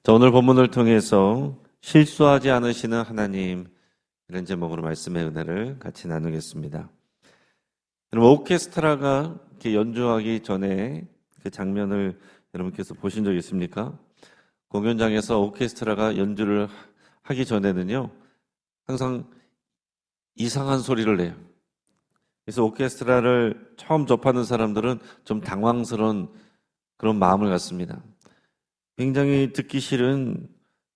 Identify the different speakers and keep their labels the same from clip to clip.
Speaker 1: 자, 오늘 본문을 통해서 실수하지 않으시는 하나님, 이런 제목으로 말씀의 은혜를 같이 나누겠습니다. 여러분, 오케스트라가 이렇게 연주하기 전에 그 장면을 여러분께서 보신 적 있습니까? 공연장에서 오케스트라가 연주를 하기 전에는요, 항상 이상한 소리를 내요. 그래서 오케스트라를 처음 접하는 사람들은 좀 당황스러운 그런 마음을 갖습니다. 굉장히 듣기 싫은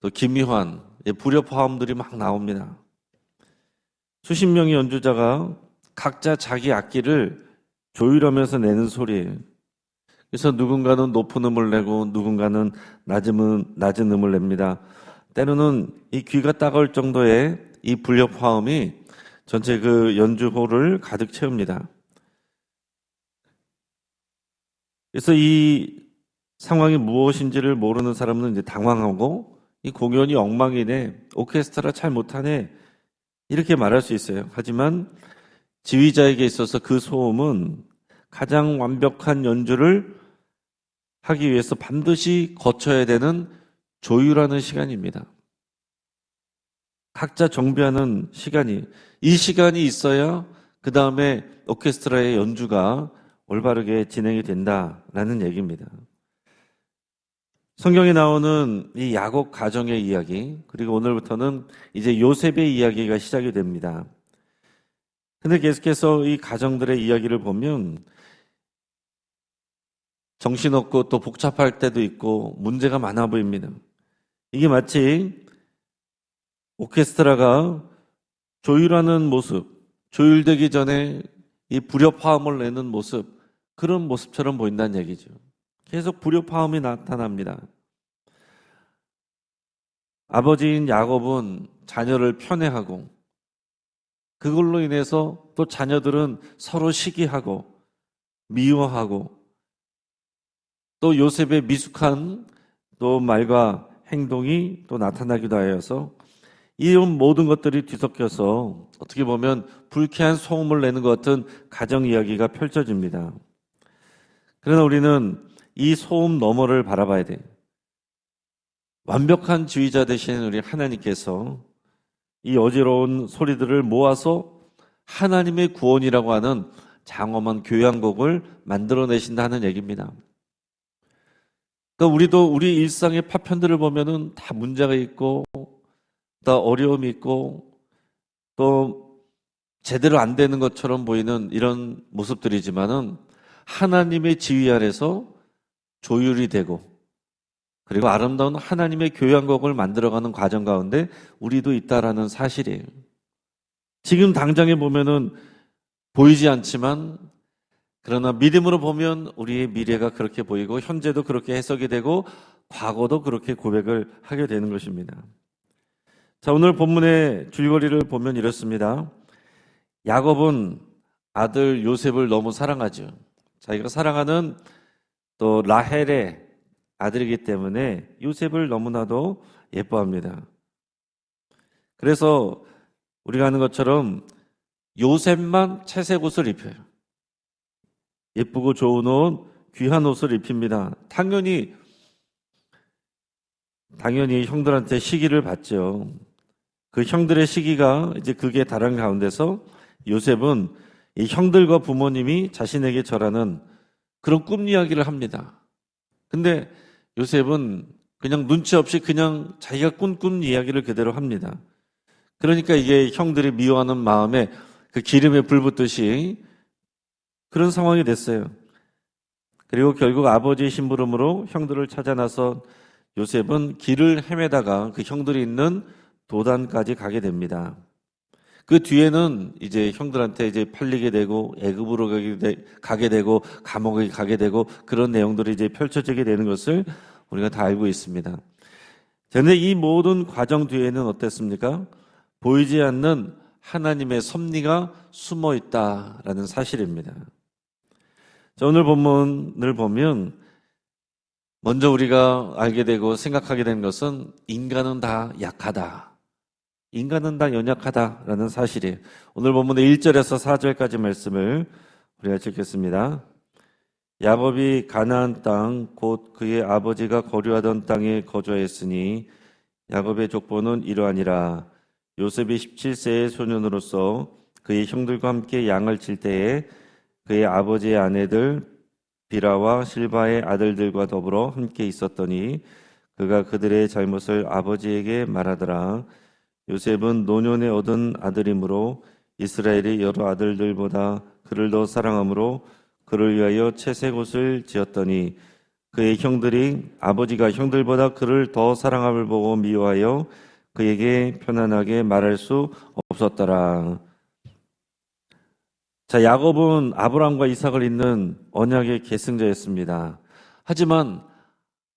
Speaker 1: 또 기묘한 불협화음들이 막 나옵니다. 수십 명의 연주자가 각자 자기 악기를 조율하면서 내는 소리예요. 그래서 누군가는 높은 음을 내고 누군가는 낮은 음을 냅니다. 때로는 이 귀가 따가울 정도의 이 불협화음이 전체 그 연주홀을 가득 채웁니다. 그래서 이 상황이 무엇인지를 모르는 사람은 이제 당황하고 이 공연이 엉망이네, 오케스트라 잘 못하네, 이렇게 말할 수 있어요. 하지만 지휘자에게 있어서 그 소음은 가장 완벽한 연주를 하기 위해서 반드시 거쳐야 되는 조율하는 시간입니다. 각자 정비하는 시간이, 이 시간이 있어야 그 다음에 오케스트라의 연주가 올바르게 진행이 된다라는 얘기입니다. 성경에 나오는 이 야곱 가정의 이야기, 그리고 오늘부터는 이제 요셉의 이야기가 시작이 됩니다. 근데 계속해서 이 가정들의 이야기를 보면 정신없고 또 복잡할 때도 있고 문제가 많아 보입니다. 이게 마치 오케스트라가 조율하는 모습, 조율되기 전에 이 불협화음을 내는 모습, 그런 모습처럼 보인다는 얘기죠. 계속 불협화음이 나타납니다. 아버지인 야곱은 자녀를 편애하고 그걸로 인해서 또 자녀들은 서로 시기하고 미워하고 또 요셉의 미숙한 또 말과 행동이 또 나타나기도 하여서 이런 모든 것들이 뒤섞여서 어떻게 보면 불쾌한 소음을 내는 것 같은 가정 이야기가 펼쳐집니다. 그러나 우리는 이 소음 너머를 바라봐야 돼요. 완벽한 지휘자 되신 우리 하나님께서 이 어지러운 소리들을 모아서 하나님의 구원이라고 하는 장엄한 교향곡을 만들어내신다는 얘기입니다. 그러니까 우리도 우리 일상의 파편들을 보면은 다 문제가 있고 또 어려움이 있고 또 제대로 안 되는 것처럼 보이는 이런 모습들이지만은 하나님의 지휘 아래서 조율이 되고 그리고 아름다운 하나님의 교향곡을 만들어가는 과정 가운데 우리도 있다라는 사실이에요. 지금 당장에 보면은 보이지 않지만 그러나 믿음으로 보면 우리의 미래가 그렇게 보이고 현재도 그렇게 해석이 되고 과거도 그렇게 고백을 하게 되는 것입니다. 자, 오늘 본문의 줄거리를 보면 이렇습니다. 야곱은 아들 요셉을 너무 사랑하죠. 자기가 사랑하는 또 라헬의 아들이기 때문에 요셉을 너무나도 예뻐합니다. 그래서 우리가 아는 것처럼 요셉만 채색 옷을 입혀요. 예쁘고 좋은 옷, 귀한 옷을 입힙니다. 당연히 형들한테 시기를 받죠. 그 형들의 시기가 이제 그게 다른 가운데서 요셉은 이 형들과 부모님이 자신에게 절하는 그런 꿈 이야기를 합니다. 근데 요셉은 그냥 눈치 없이 그냥 자기가 꾼 꿈 이야기를 그대로 합니다. 그러니까 이게 형들이 미워하는 마음에 그 기름에 불 붙듯이 그런 상황이 됐어요. 그리고 결국 아버지의 심부름으로 형들을 찾아 나서 요셉은 길을 헤매다가 그 형들이 있는 도단까지 가게 됩니다. 그 뒤에는 이제 형들한테 이제 팔리게 되고 애굽으로 가게 되고 감옥에 가게 되고 그런 내용들이 이제 펼쳐지게 되는 것을 우리가 다 알고 있습니다. 그런데 이 모든 과정 뒤에는 어땠습니까? 보이지 않는 하나님의 섭리가 숨어 있다라는 사실입니다. 자, 오늘 본문을 보면 먼저 우리가 알게 되고 생각하게 된 것은 인간은 다 약하다. 인간은 다 연약하다라는 사실이에요. 오늘 본문의 1절에서 4절까지 말씀을 우리가 읽겠습니다. 야곱이 가나안 땅 곧 그의 아버지가 거류하던 땅에 거주하였으니 야곱의 족보는 이러하니라. 요셉이 17세의 소년으로서 그의 형들과 함께 양을 칠 때에 그의 아버지의 아내들 비라와 실바의 아들들과 더불어 함께 있었더니 그가 그들의 잘못을 아버지에게 말하더라. 요셉은 노년에 얻은 아들이므로 이스라엘의 여러 아들들보다 그를 더 사랑하므로 그를 위하여 채색옷을 지었더니 그의 형들이 아버지가 형들보다 그를 더 사랑함을 보고 미워하여 그에게 편안하게 말할 수 없었더라. 자, 야곱은 아브라함과 이삭을 잇는 언약의 계승자였습니다. 하지만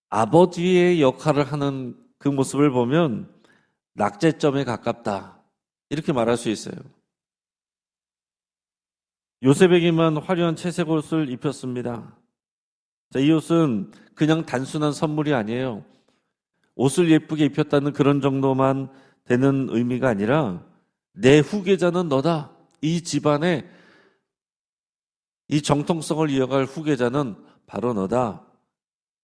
Speaker 1: 아버지의 역할을 하는 그 모습을 보면 낙제점에 가깝다, 이렇게 말할 수 있어요. 요셉에게만 화려한 채색 옷을 입혔습니다. 자, 이 옷은 그냥 단순한 선물이 아니에요. 옷을 예쁘게 입혔다는 그런 정도만 되는 의미가 아니라 내 후계자는 너다. 이 집안의 이 정통성을 이어갈 후계자는 바로 너다.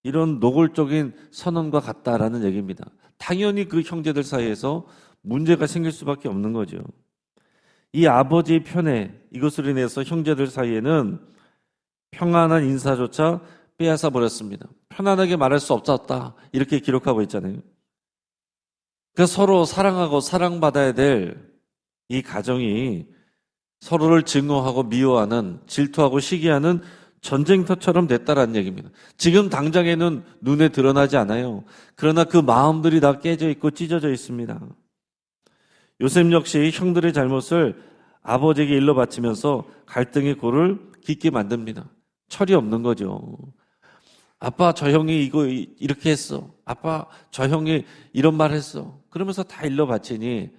Speaker 1: 이런 노골적인 선언과 같다라는 얘기입니다. 당연히 그 형제들 사이에서 문제가 생길 수밖에 없는 거죠. 이 아버지의 편애, 이것으로 인해서 형제들 사이에는 평안한 인사조차 빼앗아 버렸습니다. 편안하게 말할 수 없었다, 이렇게 기록하고 있잖아요. 그러니까 서로 사랑하고 사랑받아야 될 이 가정이 서로를 증오하고 미워하는, 질투하고 시기하는 전쟁터처럼 됐다라는 얘기입니다. 지금 당장에는 눈에 드러나지 않아요. 그러나 그 마음들이 다 깨져 있고 찢어져 있습니다. 요셉 역시 형들의 잘못을 아버지에게 일러 바치면서 갈등의 골을 깊게 만듭니다. 철이 없는 거죠. 아빠, 저 형이 이거 이렇게 했어. 아빠, 저 형이 이런 말 했어. 그러면서 다 일러 바치니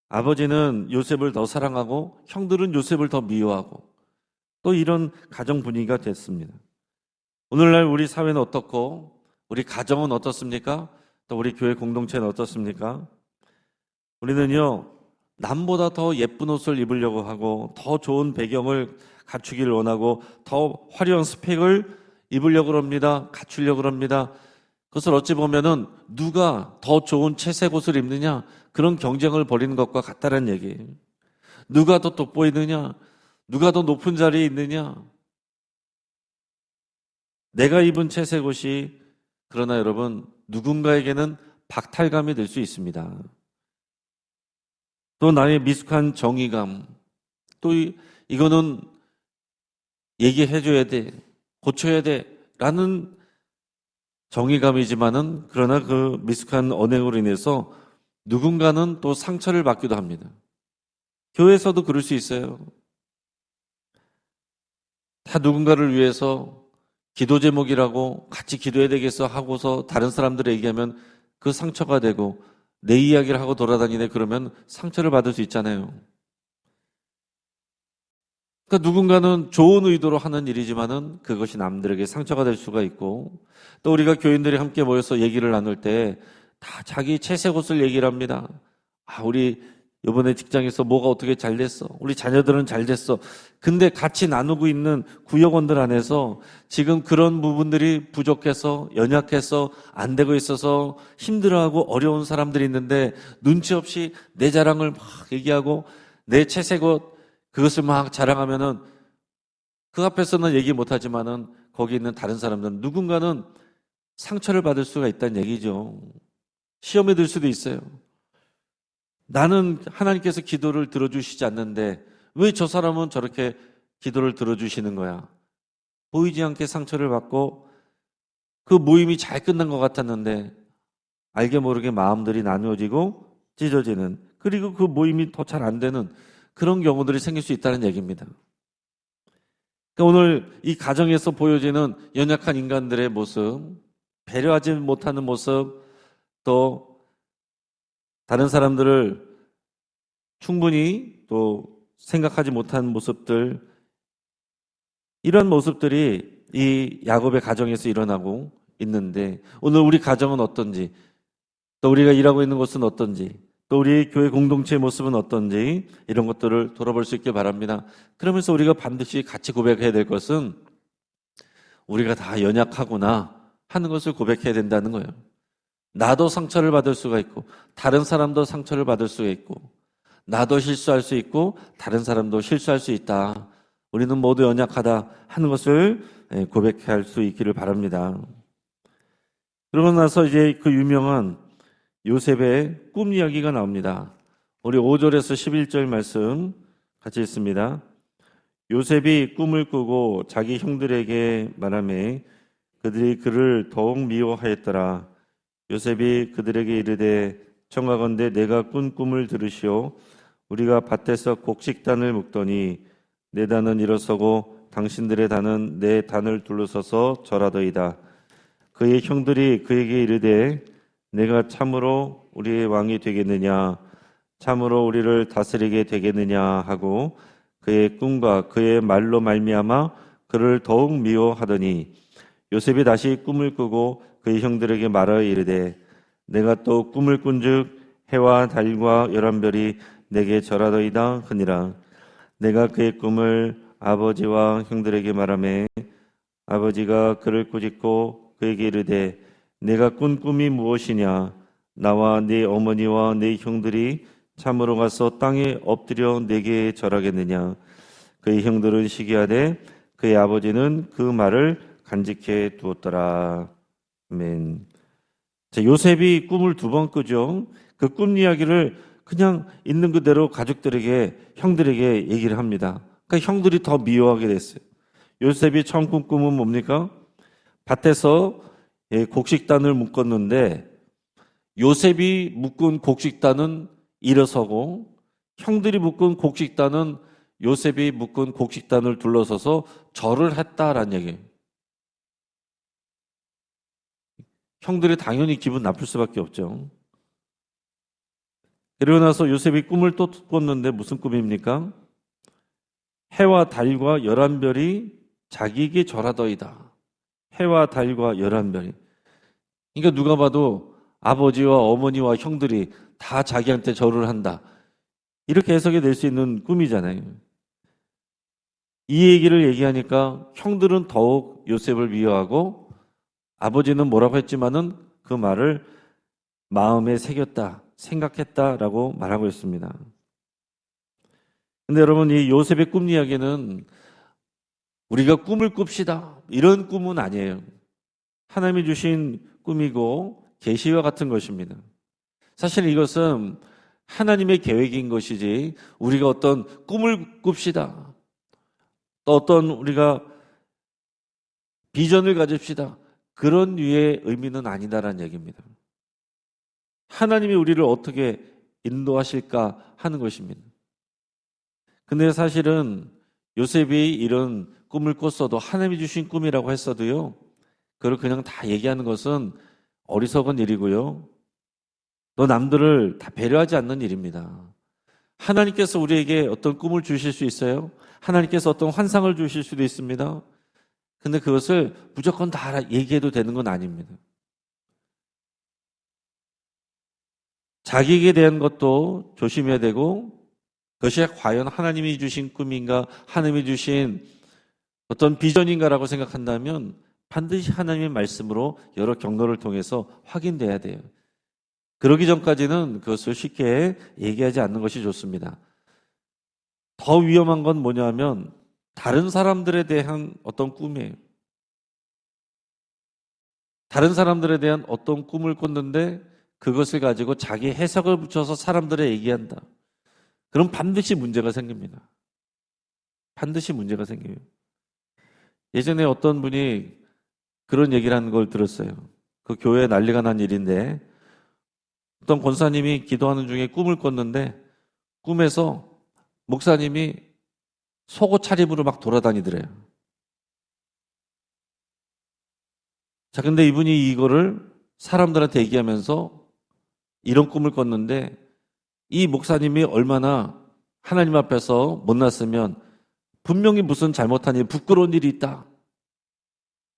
Speaker 1: 아버지는 요셉을 더 사랑하고 형들은 요셉을 더 미워하고 또 이런 가정 분위기가 됐습니다. 오늘날 우리 사회는 어떻고 우리 가정은 어떻습니까? 또 우리 교회 공동체는 어떻습니까? 우리는요, 남보다 더 예쁜 옷을 입으려고 하고 더 좋은 배경을 갖추기를 원하고 더 화려한 스펙을 입으려고 합니다. 갖추려고 합니다. 그것을 어찌 보면은 누가 더 좋은 채색 옷을 입느냐, 그런 경쟁을 벌이는 것과 같다는 얘기예요. 누가 더 돋보이느냐, 누가 더 높은 자리에 있느냐. 내가 입은 채색 옷이 그러나 여러분 누군가에게는 박탈감이 될 수 있습니다. 또 나의 미숙한 정의감, 또 이거는 얘기해줘야 돼, 고쳐야 돼 라는 정의감이지만은 그러나 그 미숙한 언행으로 인해서 누군가는 또 상처를 받기도 합니다. 교회에서도 그럴 수 있어요. 다 누군가를 위해서 기도 제목이라고 같이 기도해야 되겠어 하고서 다른 사람들에 얘기하면 그 상처가 되고 내 이야기를 하고 돌아다니네 그러면 상처를 받을 수 있잖아요. 그러니까 누군가는 좋은 의도로 하는 일이지만은 그것이 남들에게 상처가 될 수가 있고, 또 우리가 교인들이 함께 모여서 얘기를 나눌 때 다 자기 채색 옷을 얘기를 합니다. 우리 이번에 직장에서 뭐가 어떻게 잘 됐어. 우리 자녀들은 잘 됐어. 근데 같이 나누고 있는 구역원들 안에서 지금 그런 부분들이 부족해서 연약해서 안 되고 있어서 힘들어하고 어려운 사람들이 있는데 눈치 없이 내 자랑을 막 얘기하고 내 채색 옷 그것을 막 자랑하면은 그 앞에서는 얘기 못하지만은 거기 있는 다른 사람들은 누군가는 상처를 받을 수가 있다는 얘기죠. 시험에 들 수도 있어요. 나는 하나님께서 기도를 들어주시지 않는데 왜 저 사람은 저렇게 기도를 들어주시는 거야? 보이지 않게 상처를 받고 그 모임이 잘 끝난 것 같았는데 알게 모르게 마음들이 나누어지고 찢어지는, 그리고 그 모임이 더 잘 안 되는 그런 경우들이 생길 수 있다는 얘기입니다. 그러니까 오늘 이 가정에서 보여지는 연약한 인간들의 모습, 배려하지 못하는 모습, 또 다른 사람들을 충분히 또 생각하지 못한 모습들, 이런 모습들이 이 야곱의 가정에서 일어나고 있는데 오늘 우리 가정은 어떤지, 또 우리가 일하고 있는 곳은 어떤지, 또 우리 교회 공동체의 모습은 어떤지 이런 것들을 돌아볼 수 있길 바랍니다. 그러면서 우리가 반드시 같이 고백해야 될 것은 우리가 다 연약하구나 하는 것을 고백해야 된다는 거예요. 나도 상처를 받을 수가 있고 다른 사람도 상처를 받을 수가 있고 나도 실수할 수 있고 다른 사람도 실수할 수 있다. 우리는 모두 연약하다 하는 것을 고백할 수 있기를 바랍니다. 그러고 나서 이제 그 유명한 요셉의 꿈 이야기가 나옵니다. 우리 5절에서 11절 말씀 같이 읽습니다. 요셉이 꿈을 꾸고 자기 형들에게 말하매 그들이 그를 더욱 미워하였더라. 요셉이 그들에게 이르되 청하건대 내가 꾼 꿈을 들으시오. 우리가 밭에서 곡식단을 묶더니 내 단은 일어서고 당신들의 단은 내 단을 둘러서서 절하더이다. 그의 형들이 그에게 이르되 내가 참으로 우리의 왕이 되겠느냐, 참으로 우리를 다스리게 되겠느냐 하고 그의 꿈과 그의 말로 말미암아 그를 더욱 미워하더니 요셉이 다시 꿈을 꾸고 그의 형들에게 말하여 이르되 내가 또 꿈을 꾼즉 해와 달과 열한 별이 내게 절하더이다 하니라. 내가 그의 꿈을 아버지와 형들에게 말하매 아버지가 그를 꾸짖고 그에게 이르되 내가 꾼 꿈이 무엇이냐, 나와 네 어머니와 네 형들이 참으로 가서 땅에 엎드려 내게 절하겠느냐. 그의 형들은 시기하되 그의 아버지는 그 말을 간직해 두었더라. 아멘. 자, 요셉이 꿈을 두 번 꾸죠. 그 꿈 이야기를 그냥 있는 그대로 가족들에게, 형들에게 얘기를 합니다. 그러니까 형들이 더 미워하게 됐어요. 요셉이 처음 꾼 꿈은 뭡니까? 밭에서 곡식단을 묶었는데 요셉이 묶은 곡식단은 일어서고 형들이 묶은 곡식단은 요셉이 묶은 곡식단을 둘러서서 절을 했다라는 얘기예요. 형들이 당연히 기분 나쁠 수밖에 없죠. 그러고 나서 요셉이 꿈을 또 꿨는데 무슨 꿈입니까? 해와 달과 열한 별이 자기에게 절하더이다. 해와 달과 열한 별이. 그러니까 누가 봐도 아버지와 어머니와 형들이 다 자기한테 절을 한다. 이렇게 해석이 될 수 있는 꿈이잖아요. 이 얘기를 얘기하니까 형들은 더욱 요셉을 미워하고 아버지는 뭐라고 했지만은 그 말을 마음에 새겼다, 생각했다라고 말하고 있습니다. 근데 여러분, 이 요셉의 꿈 이야기는 우리가 꿈을 꿉시다 이런 꿈은 아니에요. 하나님이 주신 꿈이고 계시와 같은 것입니다. 사실 이것은 하나님의 계획인 것이지 우리가 어떤 꿈을 꿉시다, 또 어떤 우리가 비전을 가집시다 그런 류의 의미는 아니다라는 얘기입니다. 하나님이 우리를 어떻게 인도하실까 하는 것입니다. 근데 사실은 요셉이 이런 꿈을 꿨어도 하나님이 주신 꿈이라고 했어도요, 그걸 그냥 다 얘기하는 것은 어리석은 일이고요, 또 남들을 다 배려하지 않는 일입니다. 하나님께서 우리에게 어떤 꿈을 주실 수 있어요. 하나님께서 어떤 환상을 주실 수도 있습니다. 근데 그것을 무조건 다 얘기해도 되는 건 아닙니다. 자기에게 대한 것도 조심해야 되고 그것이 과연 하나님이 주신 꿈인가, 하나님이 주신 어떤 비전인가라고 생각한다면 반드시 하나님의 말씀으로 여러 경로를 통해서 확인돼야 돼요. 그러기 전까지는 그것을 쉽게 얘기하지 않는 것이 좋습니다. 더 위험한 건 뭐냐면 다른 사람들에 대한 어떤 꿈이에요. 다른 사람들에 대한 어떤 꿈을 꿨는데 그것을 가지고 자기 해석을 붙여서 사람들에 얘기한다. 그럼 반드시 문제가 생깁니다. 반드시 문제가 생겨요. 예전에 어떤 분이 그런 얘기를 하는 걸 들었어요. 그 교회에 난리가 난 일인데 어떤 권사님이 기도하는 중에 꿈을 꿨는데 꿈에서 목사님이 속옷 차림으로 막 돌아다니더래요. 자, 근데 이분이 이거를 사람들한테 얘기하면서 이런 꿈을 꿨는데 이 목사님이 얼마나 하나님 앞에서 못났으면 분명히 무슨 잘못한 일, 부끄러운 일이 있다.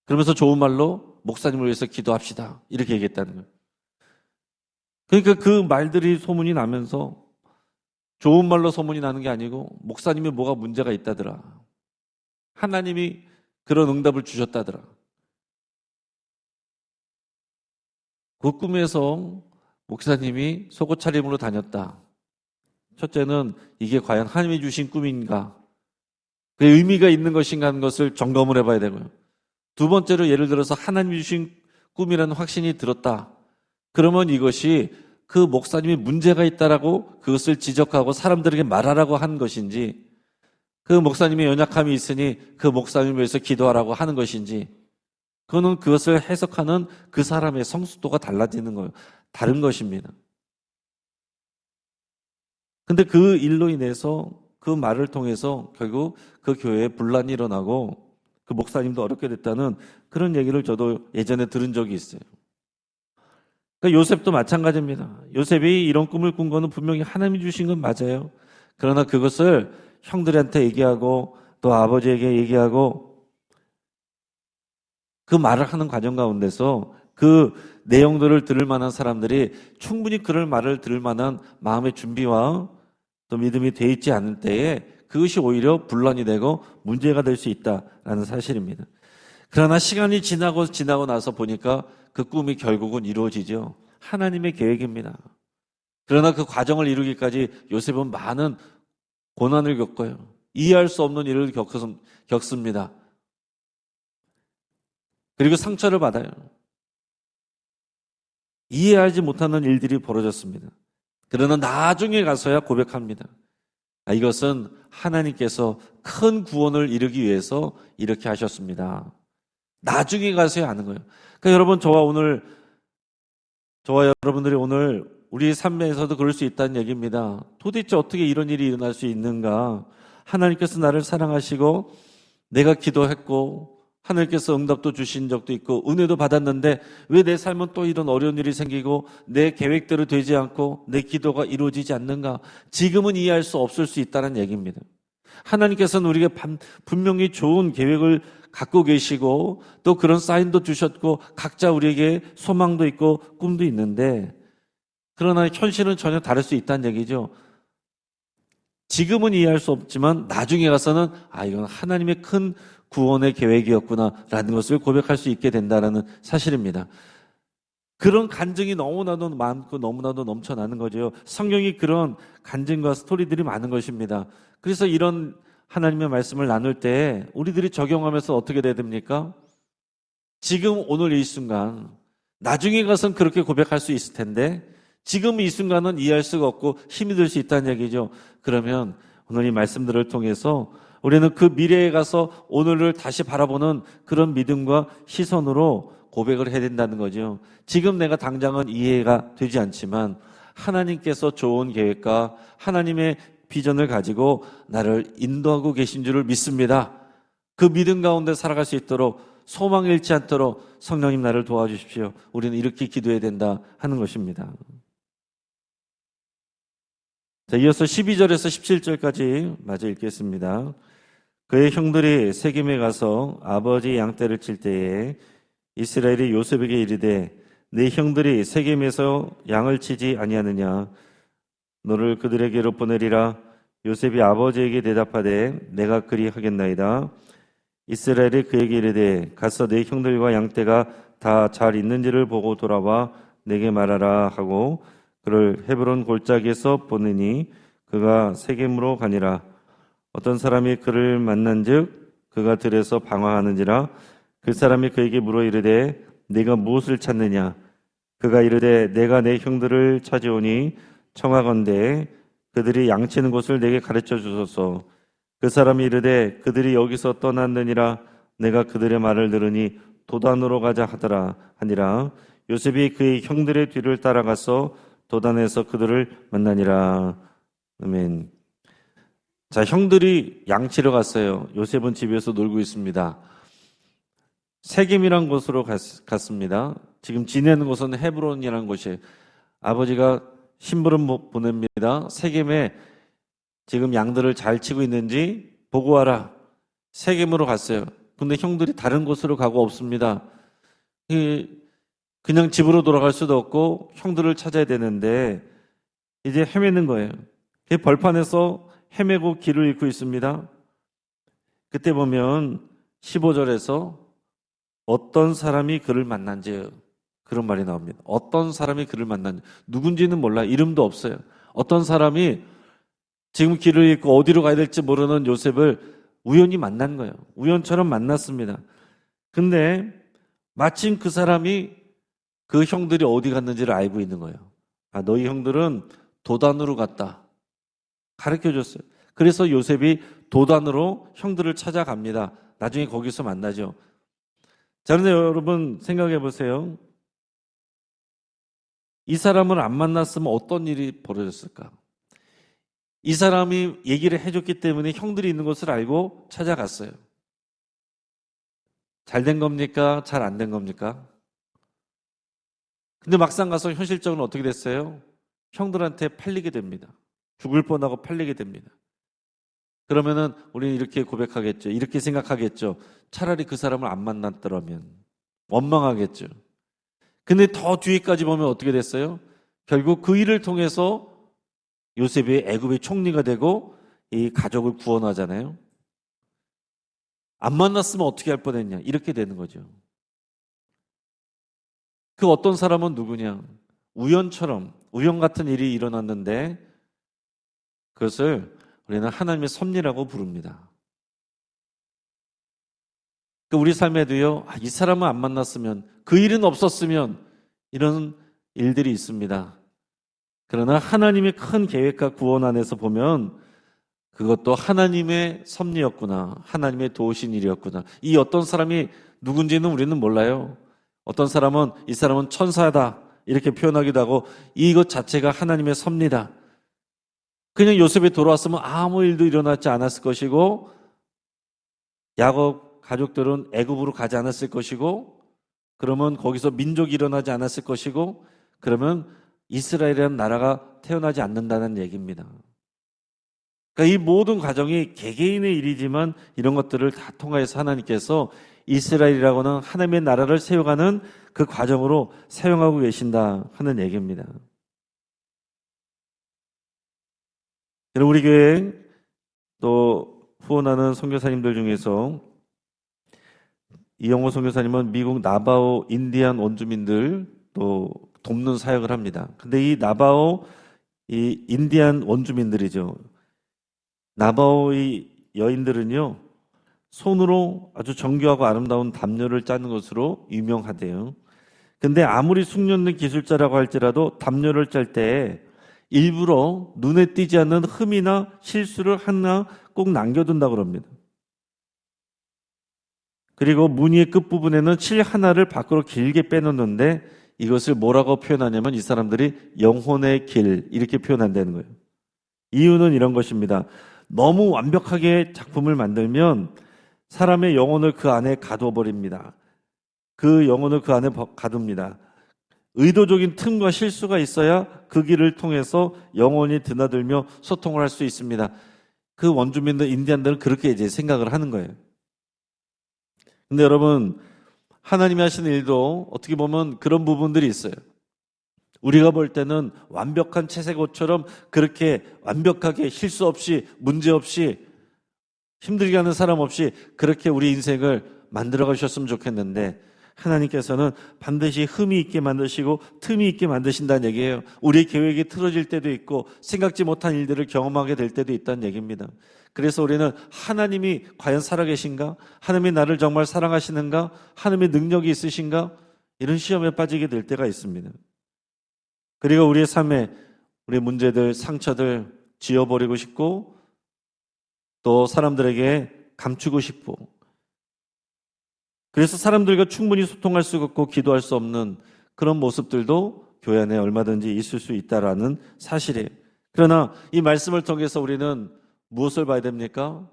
Speaker 1: 그러면서 좋은 말로 목사님을 위해서 기도합시다. 이렇게 얘기했다는 거예요. 그러니까 그 말들이 소문이 나면서 좋은 말로 소문이 나는 게 아니고 목사님이 뭐가 문제가 있다더라. 하나님이 그런 응답을 주셨다더라. 그 꿈에서 목사님이 속옷 차림으로 다녔다. 첫째는 이게 과연 하나님이 주신 꿈인가? 그 의미가 있는 것인가 하는 것을 점검을 해봐야 되고요. 두 번째로 예를 들어서 하나님이 주신 꿈이라는 확신이 들었다. 그러면 이것이 그 목사님이 문제가 있다라고 그것을 지적하고 사람들에게 말하라고 한 것인지, 그 목사님의 연약함이 있으니 그 목사님을 위해서 기도하라고 하는 것인지, 그거는 그것을 해석하는 그 사람의 성숙도가 달라지는 거예요. 다른 것입니다. 근데 그 일로 인해서 그 말을 통해서 결국 그 교회에 분란이 일어나고 그 목사님도 어렵게 됐다는 그런 얘기를 저도 예전에 들은 적이 있어요. 그러니까 요셉도 마찬가지입니다. 요셉이 이런 꿈을 꾼 거는 분명히 하나님이 주신 건 맞아요. 그러나 그것을 형들한테 얘기하고 또 아버지에게 얘기하고 그 말을 하는 과정 가운데서 그 내용들을 들을 만한 사람들이 충분히 그럴 말을 들을 만한 마음의 준비와 또 믿음이 돼 있지 않을 때에 그것이 오히려 분란이 되고 문제가 될 수 있다라는 사실입니다. 그러나 시간이 지나고 나서 보니까 그 꿈이 결국은 이루어지죠. 하나님의 계획입니다. 그러나 그 과정을 이루기까지 요셉은 많은 고난을 겪어요. 이해할 수 없는 일을 겪습니다. 그리고 상처를 받아요. 이해하지 못하는 일들이 벌어졌습니다. 그러나 나중에 가서야 고백합니다. 이것은 하나님께서 큰 구원을 이루기 위해서 이렇게 하셨습니다. 나중에 가서야 아는 거예요. 그러니까 여러분, 저와 여러분들이 오늘 우리 삶에서도 그럴 수 있다는 얘기입니다. 도대체 어떻게 이런 일이 일어날 수 있는가? 하나님께서 나를 사랑하시고 내가 기도했고 하나님께서 응답도 주신 적도 있고 은혜도 받았는데 왜 내 삶은 또 이런 어려운 일이 생기고 내 계획대로 되지 않고 내 기도가 이루어지지 않는가? 지금은 이해할 수 없을 수 있다는 얘기입니다. 하나님께서는 우리에게 분명히 좋은 계획을 갖고 계시고 또 그런 사인도 주셨고 각자 우리에게 소망도 있고 꿈도 있는데, 그러나 현실은 전혀 다를 수 있다는 얘기죠. 지금은 이해할 수 없지만 나중에 가서는 이건 하나님의 큰 구원의 계획이었구나라는 것을 고백할 수 있게 된다는 사실입니다. 그런 간증이 너무나도 많고 너무나도 넘쳐나는 거죠. 성경이 그런 간증과 스토리들이 많은 것입니다. 그래서 이런 하나님의 말씀을 나눌 때 우리들이 적용하면서 어떻게 돼야 됩니까? 지금 오늘 이 순간, 나중에 가서는 그렇게 고백할 수 있을 텐데 지금 이 순간은 이해할 수가 없고 힘이 들 수 있다는 얘기죠. 그러면 오늘 이 말씀들을 통해서 우리는 그 미래에 가서 오늘을 다시 바라보는 그런 믿음과 시선으로 고백을 해야 된다는 거죠. 지금 내가 당장은 이해가 되지 않지만 하나님께서 좋은 계획과 하나님의 비전을 가지고 나를 인도하고 계신 줄을 믿습니다. 그 믿음 가운데 살아갈 수 있도록, 소망 잃지 않도록 성령님 나를 도와주십시오. 우리는 이렇게 기도해야 된다 하는 것입니다. 자, 이어서 12절에서 17절까지 마저 읽겠습니다. 그의 형들이 세겜에 가서 아버지 양떼를 칠 때에 이스라엘이 요셉에게 이르되 네 형들이 세겜에서 양을 치지 아니하느냐? 너를 그들에게로 보내리라. 요셉이 아버지에게 대답하되 내가 그리 하겠나이다. 이스라엘이 그에게 이르되 가서 네 형들과 양떼가 다 잘 있는지를 보고 돌아와 내게 말하라 하고 그를 헤브론 골짜기에서 보내니 그가 세겜으로 가니라. 어떤 사람이 그를 만난즉 그가 들에서 방황하는지라. 그 사람이 그에게 물어 이르되 네가 무엇을 찾느냐? 그가 이르되 내가 내 형들을 찾아오니 청하건대 그들이 양치는 곳을 내게 가르쳐 주소서. 그 사람이 이르되 그들이 여기서 떠났느니라. 내가 그들의 말을 들으니 도단으로 가자 하더라 하니라. 요셉이 그의 형들의 뒤를 따라가서 도단에서 그들을 만나니라. 아멘. 자, 형들이 양치러 갔어요. 요셉은 집에서 놀고 있습니다. 세겜이란 곳으로 갔습니다. 지금 지내는 곳은 헤브론이라는 곳이에요. 아버지가 심부름 보냅니다. 세겜에 지금 양들을 잘 치고 있는지 보고 와라. 세겜으로 갔어요. 근데 형들이 다른 곳으로 가고 없습니다. 그냥 집으로 돌아갈 수도 없고 형들을 찾아야 되는데 이제 헤매는 거예요. 벌판에서 헤매고 길을 잃고 있습니다. 그때 보면 15절에서 어떤 사람이 그를 만난지, 그런 말이 나옵니다. 어떤 사람이 그를 만났냐. 누군지는 몰라. 이름도 없어요. 어떤 사람이 지금 길을 잃고 어디로 가야 될지 모르는 요셉을 우연히 만난 거예요. 우연처럼 만났습니다. 근데 마침 그 사람이 그 형들이 어디 갔는지를 알고 있는 거예요. 아, 너희 형들은 도단으로 갔다. 가르쳐 줬어요. 그래서 요셉이 도단으로 형들을 찾아갑니다. 나중에 거기서 만나죠. 자, 그런데 여러분 생각해 보세요. 이 사람을 안 만났으면 어떤 일이 벌어졌을까? 이 사람이 얘기를 해줬기 때문에 형들이 있는 곳을 알고 찾아갔어요. 잘 된 겁니까? 잘 안 된 겁니까? 근데 막상 가서 현실적으로 어떻게 됐어요? 형들한테 팔리게 됩니다. 죽을 뻔하고 팔리게 됩니다. 그러면은 우리는 이렇게 고백하겠죠. 이렇게 생각하겠죠. 차라리 그 사람을 안 만났더라면 원망하겠죠. 근데 더 뒤에까지 보면 어떻게 됐어요? 결국 그 일을 통해서 요셉이 애굽의 총리가 되고 이 가족을 구원하잖아요. 안 만났으면 어떻게 할 뻔했냐? 이렇게 되는 거죠. 그 어떤 사람은 누구냐? 우연처럼 우연 같은 일이 일어났는데 그것을 우리는 하나님의 섭리라고 부릅니다. 우리 삶에도요, 이 사람을 안 만났으면, 그 일은 없었으면 이런 일들이 있습니다. 그러나 하나님의 큰 계획과 구원 안에서 보면 그것도 하나님의 섭리였구나, 하나님의 도우신 일이었구나. 이 어떤 사람이 누군지는 우리는 몰라요. 어떤 사람은 이 사람은 천사다 이렇게 표현하기도 하고 이것 자체가 하나님의 섭리다. 그냥 요셉이 돌아왔으면 아무 일도 일어나지 않았을 것이고 야곱 가족들은 애굽으로 가지 않았을 것이고 그러면 거기서 민족이 일어나지 않았을 것이고 그러면 이스라엘이라는 나라가 태어나지 않는다는 얘기입니다. 그러니까 이 모든 과정이 개개인의 일이지만 이런 것들을 다 통하여서 하나님께서 이스라엘이라고는 하나님의 나라를 세워가는 그 과정으로 사용하고 계신다 하는 얘기입니다. 우리 교회 또 후원하는 선교사님들 중에서 이영호 선교사님은 미국 나바오 인디안 원주민들 또 돕는 사역을 합니다. 근데 이 나바오 이 인디안 원주민들이죠. 나바오의 여인들은요, 손으로 아주 정교하고 아름다운 담요를 짜는 것으로 유명하대요. 근데 아무리 숙련된 기술자라고 할지라도 담요를 짤 때 일부러 눈에 띄지 않는 흠이나 실수를 하나 꼭 남겨둔다고 합니다. 그리고 무늬의 끝부분에는 칠 하나를 밖으로 길게 빼놓는데 이것을 뭐라고 표현하냐면 이 사람들이 영혼의 길 이렇게 표현한다는 거예요. 이유는 이런 것입니다. 너무 완벽하게 작품을 만들면 사람의 영혼을 그 안에 가둬버립니다. 그 영혼을 그 안에 가둡니다. 의도적인 틈과 실수가 있어야 그 길을 통해서 영혼이 드나들며 소통을 할 수 있습니다. 그 원주민들, 인디안들은 그렇게 이제 생각을 하는 거예요. 근데 여러분, 하나님이 하시는 일도 어떻게 보면 그런 부분들이 있어요. 우리가 볼 때는 완벽한 채색 옷처럼 그렇게 완벽하게 실수 없이 문제 없이 힘들게 하는 사람 없이 그렇게 우리 인생을 만들어 가셨으면 좋겠는데 하나님께서는 반드시 흠이 있게 만드시고 틈이 있게 만드신다는 얘기예요. 우리의 계획이 틀어질 때도 있고 생각지 못한 일들을 경험하게 될 때도 있다는 얘기입니다. 그래서 우리는 하나님이 과연 살아계신가? 하나님이 나를 정말 사랑하시는가? 하나님의 능력이 있으신가? 이런 시험에 빠지게 될 때가 있습니다. 그리고 우리의 삶에 우리의 문제들, 상처들 지워버리고 싶고 또 사람들에게 감추고 싶고 그래서 사람들과 충분히 소통할 수 없고 기도할 수 없는 그런 모습들도 교회 안에 얼마든지 있을 수 있다라는 사실이에요. 그러나 이 말씀을 통해서 우리는 무엇을 봐야 됩니까?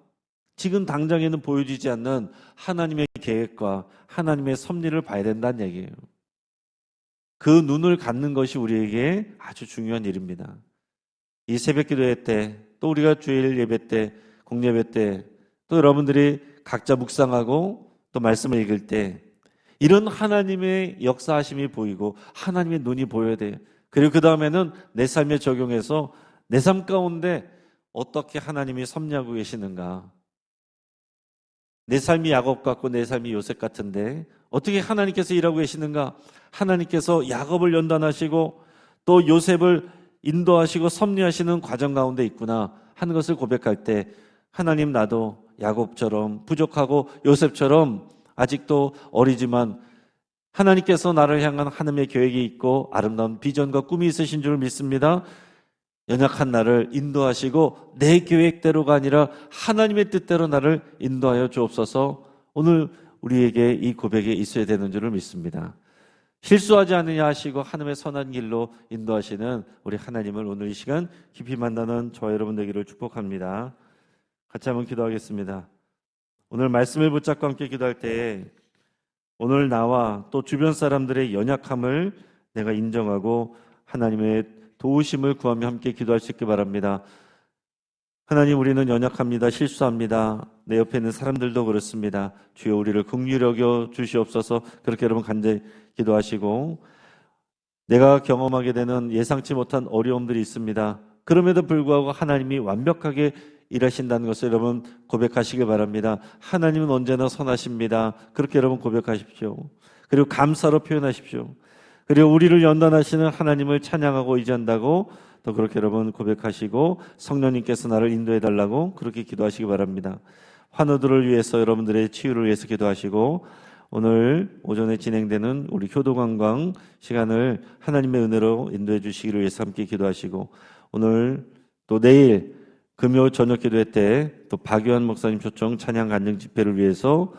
Speaker 1: 지금 당장에는 보여지지 않는 하나님의 계획과 하나님의 섭리를 봐야 된다는 얘기예요. 그 눈을 갖는 것이 우리에게 아주 중요한 일입니다. 이 새벽 기도회 때, 또 우리가 주일 예배 때, 공예배 때, 또 여러분들이 각자 묵상하고 또 말씀을 읽을 때 이런 하나님의 역사하심이 보이고 하나님의 눈이 보여야 돼요. 그리고 그 다음에는 내 삶에 적용해서 내 삶 가운데 어떻게 하나님이 섭리하고 계시는가 내 삶이 야곱 같고 내 삶이 요셉 같은데 어떻게 하나님께서 일하고 계시는가? 하나님께서 야곱을 연단하시고 또 요셉을 인도하시고 섭리하시는 과정 가운데 있구나 하는 것을 고백할 때 하나님, 나도 야곱처럼 부족하고 요셉처럼 아직도 어리지만 하나님께서 나를 향한 하나님의 계획이 있고 아름다운 비전과 꿈이 있으신 줄 믿습니다. 연약한 나를 인도하시고 내 계획대로가 아니라 하나님의 뜻대로 나를 인도하여 주옵소서. 오늘 우리에게 이 고백이 있어야 되는 줄을 믿습니다. 실수하지 않으냐 하시고 하나님의 선한 길로 인도하시는 우리 하나님을 오늘 이 시간 깊이 만나는 저와 여러분 되기를 축복합니다. 같이 한번 기도하겠습니다. 오늘 말씀을 붙잡고 함께 기도할 때에 오늘 나와 또 주변 사람들의 연약함을 내가 인정하고 하나님의 도우심을 구하며 함께 기도할 수 있기 바랍니다. 하나님, 우리는 연약합니다. 실수합니다. 내 옆에 있는 사람들도 그렇습니다. 주여 우리를 긍휼히 여겨 주시옵소서. 그렇게 여러분 간절히 기도하시고, 내가 경험하게 되는 예상치 못한 어려움들이 있습니다. 그럼에도 불구하고 하나님이 완벽하게 일하신다는 것을 여러분 고백하시기 바랍니다. 하나님은 언제나 선하십니다. 그렇게 여러분 고백하십시오. 그리고 감사로 표현하십시오. 그리고 우리를 연단하시는 하나님을 찬양하고 의지한다고 또 그렇게 여러분 고백하시고 성령님께서 나를 인도해달라고 그렇게 기도하시기 바랍니다. 환우들을 위해서, 여러분들의 치유를 위해서 기도하시고, 오늘 오전에 진행되는 우리 효도관광 시간을 하나님의 은혜로 인도해 주시기를 위해서 함께 기도하시고, 오늘 또 내일 금요 저녁 기도회 때 또 박유한 목사님 초청 찬양 간증 집회를 위해서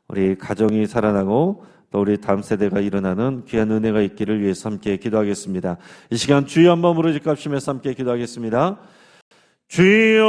Speaker 1: 우리 가정이 살아나고 또 우리 다음 세대가 일어나는 귀한 은혜가 있기를 위해서 함께 기도하겠습니다. 이 시간 주여 한번 부르짖고 합심해서 함께 기도하겠습니다. 주여